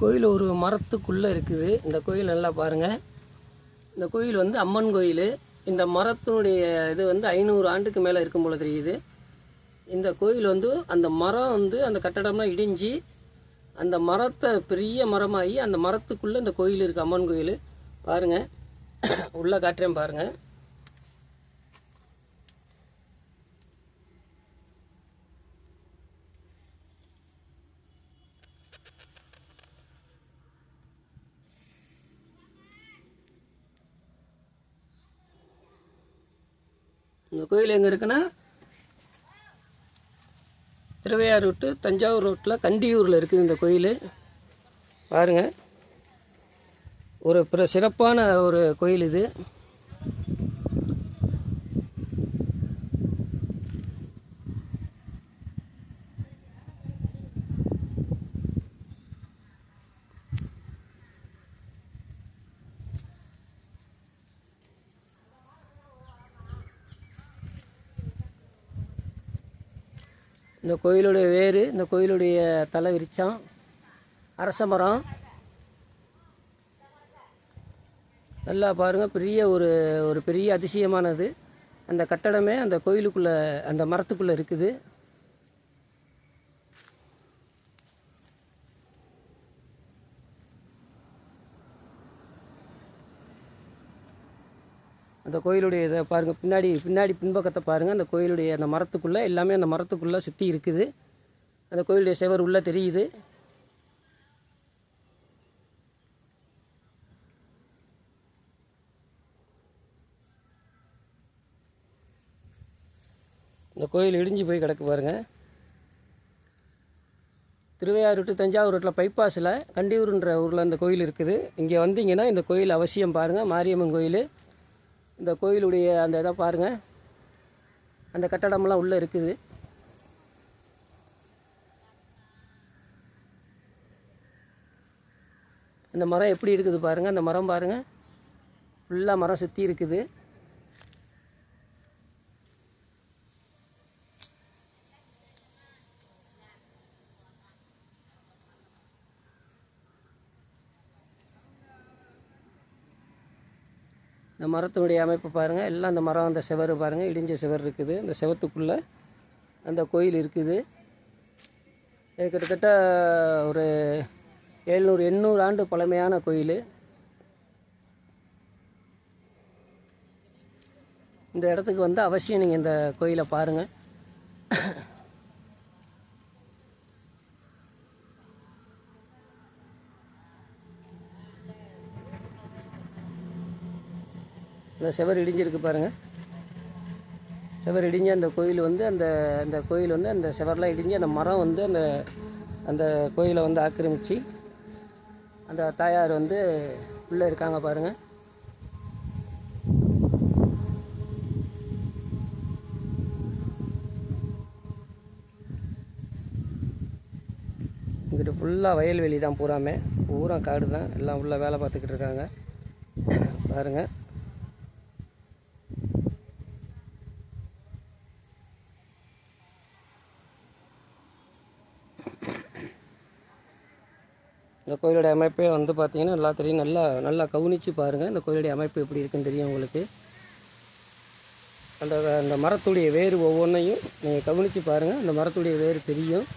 கோயில் ஒரு மரத்துக்குள்ளே இருக்குது. இந்த கோயில் நல்லா பாருங்கள். இந்த கோயில் வந்து அம்மன் கோயில். இந்த மரத்தினுடைய இது வந்து 500 ஆண்டுக்கு மேலே இருக்கும் போல தெரியுது. இந்த கோயில் வந்து அந்த மரம் வந்து அந்த கட்டடம்லாம் இடிஞ்சு அந்த மரத்தை பெரிய மரமாகி அந்த மரத்துக்குள்ளே இந்த கோயில் இருக்குது. அம்மன் கோயில் பாருங்கள். உள்ளே காட்டுறேன் பாருங்கள். இந்த கோயில் எங்கே இருக்குன்னா திருவையாறு டு தஞ்சாவூர் ரோட்டில் கண்டியூரில் இருக்குது இந்த கோயில். பாருங்கள், ஒரு சிறப்பான ஒரு கோயில் இது. இந்த கோயிலுடைய வேறு, இந்த கோயிலுடைய தலை விரிச்சம் அரச மரம். நல்லா பாருங்கள், பெரிய ஒரு பெரிய அதிசயமானது. அந்த கட்டடமே அந்த கோயிலுக்குள்ளே அந்த மரத்துக்குள்ளே இருக்குது. அந்த கோயிலுடைய இதை பாருங்கள், பின்னாடி பின்பக்கத்தை பாருங்கள். அந்த கோயிலுடைய அந்த மரத்துக்குள்ளே எல்லாமே அந்த மரத்துக்குள்ளே சுற்றி இருக்குது. அந்த கோயிலுடைய செவர் உள்ளே தெரியுது. இந்த கோயில் இடிஞ்சு போய் கிடக்கு பாருங்கள். திருவையாறு டு தஞ்சாவூர் ரோட்டில் பைபாஸில் கண்டியூர்ன்ற ஊரில் இந்த கோயில் இருக்குது. இங்கே வந்தீங்கன்னா இந்த கோயில் அவசியம் பாருங்கள். மாரியம்மன் கோயில். இந்த கோயிலுடைய அந்த இதை பாருங்கள். அந்த கட்டடமெல்லாம் உள்ளே இருக்குது. இந்த மரம் எப்படி இருக்குது பாருங்கள். அந்த மரம் பாருங்கள், ஃபுல்லாக மரம் சுற்றி இருக்குது. இந்த மரத்தினுடைய அமைப்பு பாருங்கள். எல்லாம் அந்த மரம், அந்த செவர் பாருங்கள், இடிஞ்ச செவர் இருக்குது. அந்த செவத்துக்குள்ளே அந்த கோயில் இருக்குது. இது கிட்டத்தட்ட ஒரு 700-800 ஆண்டு பழமையான கோயில். இந்த இடத்துக்கு வந்து அவசியம் நீங்கள் இந்த கோயிலை பாருங்கள். இந்த செவர் இடிஞ்சிருக்கு பாருங்கள். செவர் இடிஞ்சு அந்த கோயில் வந்து அந்த கோயில் வந்து அந்த செவர்லாம் இடிஞ்சு அந்த மரம் வந்து அந்த கோயிலை வந்து ஆக்கிரமித்து அந்த தாயார் வந்து உள்ளே இருக்காங்க பாருங்கள். இங்கிட்ட ஃபுல்லாக வயல்வெளி தான், பூரா காடு தான். எல்லாம் உள்ளே வேலை பார்த்துக்கிட்டு இருக்காங்க பாருங்கள். இந்த கோயிலுடைய அமைப்பே வந்து பார்த்திங்கன்னா நல்லா தெரியும். நல்லா கவனித்து பாருங்கள். இந்த கோயிலுடைய அமைப்பு எப்படி இருக்குன்னு தெரியும் உங்களுக்கு. அந்த மரத்துடைய வேர் ஒவ்வொன்றையும் நீங்கள் கவனித்து பாருங்கள். அந்த மரத்துடைய வேர் தெரியும்.